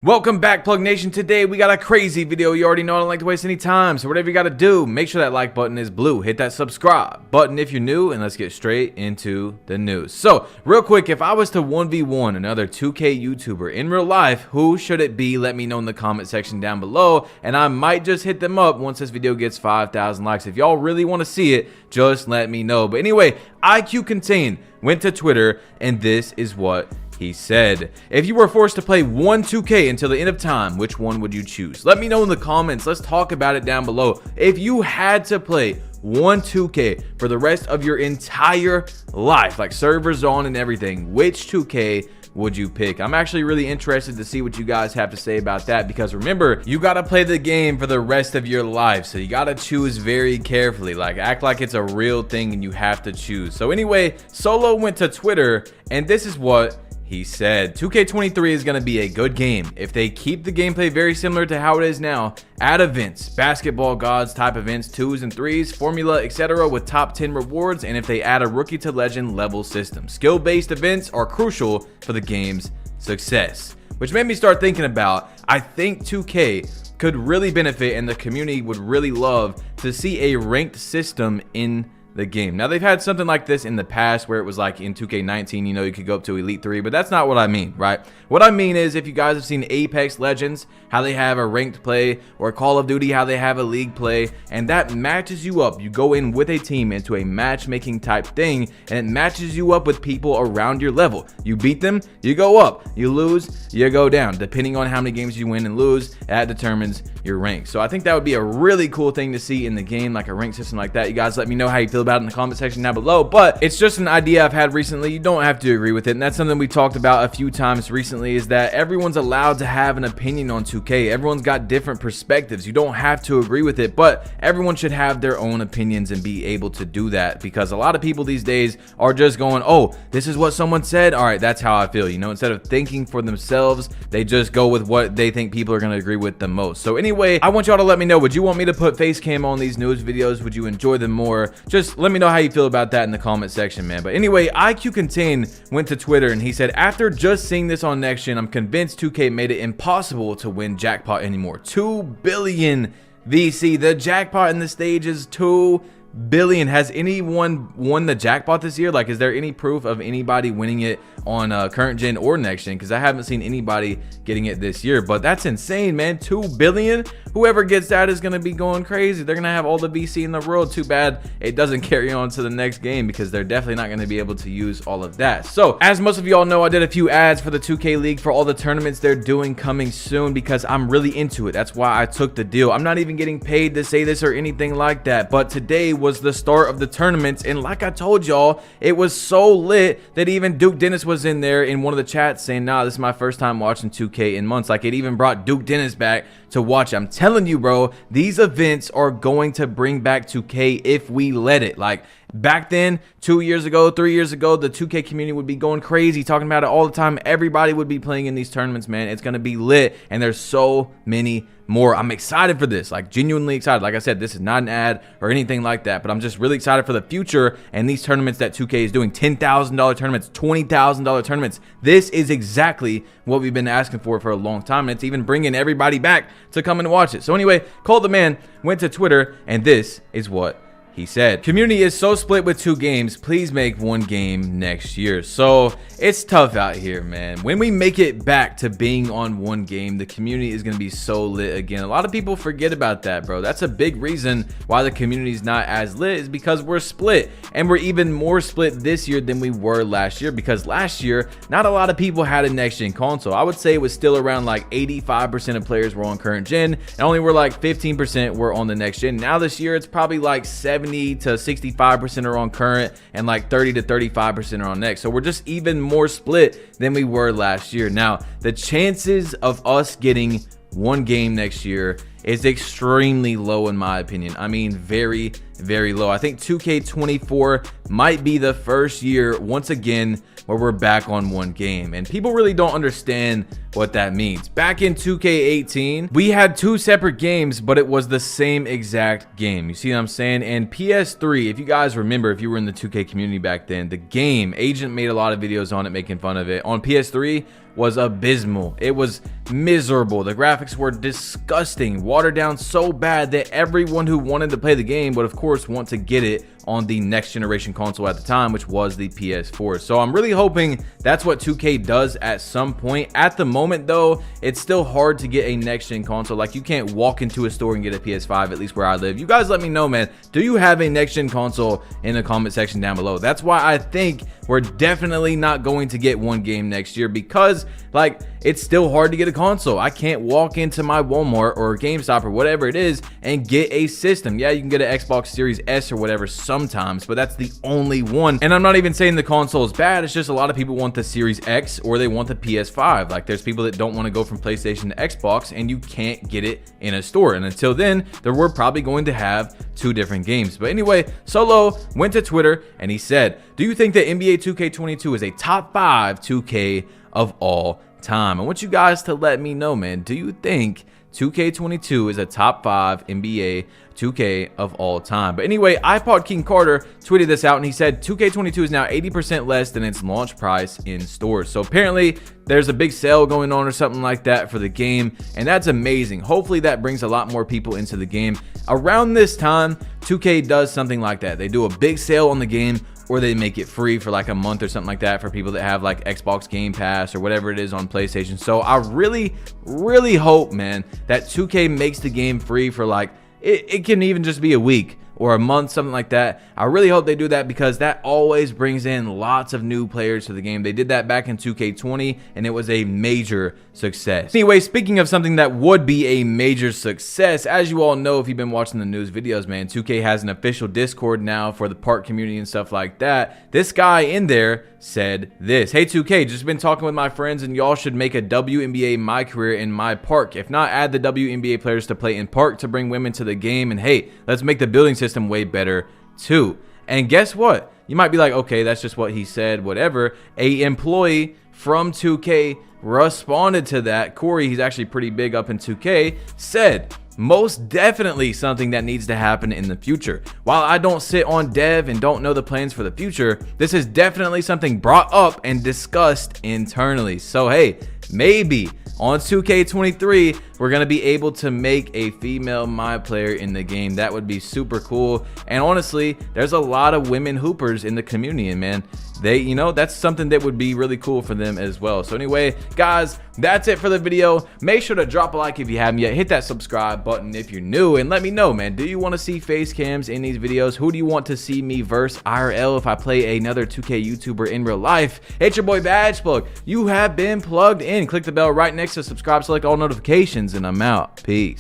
Welcome back, Plug Nation. Today we got a crazy video. You already know I don't like to waste any time, so whatever you got to do, make sure that like button is blue. Hit that subscribe button if you're new, and let's get straight into the news. So real quick, if I was to 1v1 another 2K YouTuber in real life, who should it be? Let me know in the comment section down below, and I might just hit them up once this video gets 5,000 likes. If y'all really want to see it, just let me know. But anyway, IQ Contain went to Twitter, and this is what he said. If you were forced to play one 2K until the end of time, which one would you choose? Let me know in the comments. Let's talk about it down below. If you had to play one 2K for the rest of your entire life, like servers on and everything, which 2K would you pick? I'm actually really interested to see what you guys have to say about that, because remember, you got to play the game for the rest of your life, so you got to choose very carefully. Like, act like it's a real thing and you have to choose. So anyway, Solo went to Twitter, and this is what he said. 2K23 is going to be a good game if they keep the gameplay very similar to how it is now, add events, basketball gods type events, 2s and 3s, formula, etc. with top 10 rewards, and if they add a rookie to legend level system. Skill-based events are crucial for the game's success. Which made me start thinking about, I think 2K could really benefit and the community would really love to see a ranked system in the game. Now, they've had something like this in the past where it was like in 2K19, you know, you could go up to Elite 3, but that's not what I mean, right? What I mean is, if you guys have seen Apex Legends, how they have a ranked play, or Call of Duty, how they have a league play, and that matches you up. You go in with a team into a matchmaking type thing, and it matches you up with people around your level. You beat them, you go up. You lose, you go down. Depending on how many games you win and lose, that determines your rank. So I think that would be a really cool thing to see in the game, like a rank system like that. You guys let me know how you feel about it in the comment section down below, but it's just an idea I've had recently. You don't have to agree with it, and that's something we talked about a few times recently, is that everyone's allowed to have an opinion on 2K. Everyone's got different perspectives. You don't have to agree with it, but everyone should have their own opinions and be able to do that, because a lot of people these days are just going, oh, this is what someone said, all right, that's how I feel, you know, instead of thinking for themselves, they just go with what they think people are going to agree with the most. So anyway, I want y'all to let me know, would you want me to put face cam on these news videos? Would you enjoy them more? Just let me know how you feel about that in the comment section, man. But anyway, IQ Contain went to Twitter, and he said, after just seeing this on Next Gen, I'm convinced 2K made it impossible to win jackpot anymore. 2 billion VC. The jackpot in the stage is 2 billion. Has anyone won the jackpot this year? Like, is there any proof of anybody winning it on current gen or next gen? Because I haven't seen anybody getting it this year, but that's insane, man. 2 billion. Whoever gets that is going to be going crazy. They're going to have all the VC in the world. Too bad it doesn't carry on to the next game, because they're definitely not going to be able to use all of that. So as most of y'all know, I did a few ads for the 2K League for all the tournaments they're doing coming soon, because I'm really into it. That's why I took the deal. I'm not even getting paid to say this or anything like that, but today was the start of the tournaments, and like I told y'all, it was so lit that even Duke Dennis was in there in one of the chats saying, nah, this is my first time watching 2K in months. Like, it even brought Duke Dennis back to watch. I'm telling you, bro, these events are going to bring back 2K if we let it. Like, back then, 2 years ago, 3 years ago, the 2K community would be going crazy, talking about it all the time. Everybody would be playing in these tournaments, man. It's going to be lit, and there's so many more. I'm excited for this, like genuinely excited. Like I said, this is not an ad or anything like that, but I'm just really excited for the future and these tournaments that 2K is doing. $10,000 tournaments, $20,000 tournaments. This is exactly what we've been asking for a long time, and it's even bringing everybody back to come and watch it. So anyway, Cole the Man went to Twitter, and this is what he said. Community is so split with 2 games. Please make 1 game next year. So it's tough out here, man. When we make it back to being on 1 game, the community is going to be so lit again. A lot of people forget about that, bro. That's a big reason why the community is not as lit, is because we're split, and we're even more split this year than we were last year, because last year, not a lot of people had a next gen console. I would say it was still around like 85% of players were on current gen, and only were like 15% were on the next gen. Now this year, it's probably like 70 to 65% are on current, and like 30 to 35% are on next. So we're just even more split than we were last year. Now, the chances of us getting 1 game next year is extremely low in my opinion. I mean, very, very low. I think 2K24 might be the first year once again where we're back on one game, and people really don't understand what that means. Back in 2K18, we had 2 separate games, but it was the same exact game. You see what I'm saying? And PS3, if you guys remember, if you were in the 2K community back then, the game, Agent made a lot of videos on it making fun of it. On PS3 was abysmal. It was miserable. The graphics were disgusting, watered down so bad that everyone who wanted to play the game would of course want to get it on the next generation console at the time, which was the PS4. So I'm really hoping that's what 2K does at some point. At the moment though, it's still hard to get a next gen console. Like, you can't walk into a store and get a PS5, at least where I live. You guys let me know, man, do you have a next gen console in the comment section down below? That's why I think we're definitely not going to get one game next year, because like, it's still hard to get a console. I can't walk into my Walmart or GameStop or whatever it is and get a system. Yeah, you can get an Xbox Series S or whatever sometimes, but that's the only one. And I'm not even saying the console is bad. It's just a lot of people want the Series X or they want the PS5. Like, there's people that don't want to go from PlayStation to Xbox, and you can't get it in a store. And until then, we're probably going to have 2 different games. But anyway, Solo went to Twitter and he said, do you think that NBA 2K22 is a top 5 2K of all time? I want you guys to let me know, man. Do you think 2K22 is a top 5 NBA 2K of all time? But anyway, iPod King Carter tweeted this out and he said 2K22 is now 80% less than its launch price in stores. So apparently there's a big sale going on or something like that for the game, and that's amazing. Hopefully that brings a lot more people into the game. Around this time, 2K does something like that. They do a big sale on the game, or they make it free for like a month or something like that for people that have like Xbox Game Pass or whatever it is on PlayStation. So I really, really hope, man, that 2K makes the game free for like, it can even just be a week or a month, something like that. I really hope they do that, because that always brings in lots of new players to the game. They did that back in 2K20 and it was a major success. Anyway, speaking of something that would be a major success, as you all know if you've been watching the news videos, man, 2K has an official Discord now for the park community and stuff like that. This guy in there said this: hey 2K, just been talking with my friends and y'all should make a WNBA My Career in My Park. If not, add the WNBA players to play in park to bring women to the game, and hey, let's make the building system way better too. And guess what? You might be like, okay, that's just what he said, whatever. A employee from 2K responded to that. Corey, he's actually pretty big up in 2K, said, most definitely something that needs to happen in the future. While I don't sit on dev and don't know the plans for the future, this is definitely something brought up and discussed internally. So hey, maybe on 2K23, we're going to be able to make a female My Player in the game. That would be super cool. And honestly, there's a lot of women hoopers in the community, and man, you know, that's something that would be really cool for them as well. So anyway, guys, that's it for the video. Make sure to drop a like if you haven't yet. Hit that subscribe button if you're new, and let me know, man, do you want to see face cams in these videos? Who do you want to see me verse IRL if I play another 2K YouTuber in real life? It's your boy Badge Plug. You have been plugged in. Click the bell right next to subscribe, select all notifications, and I'm out. Peace.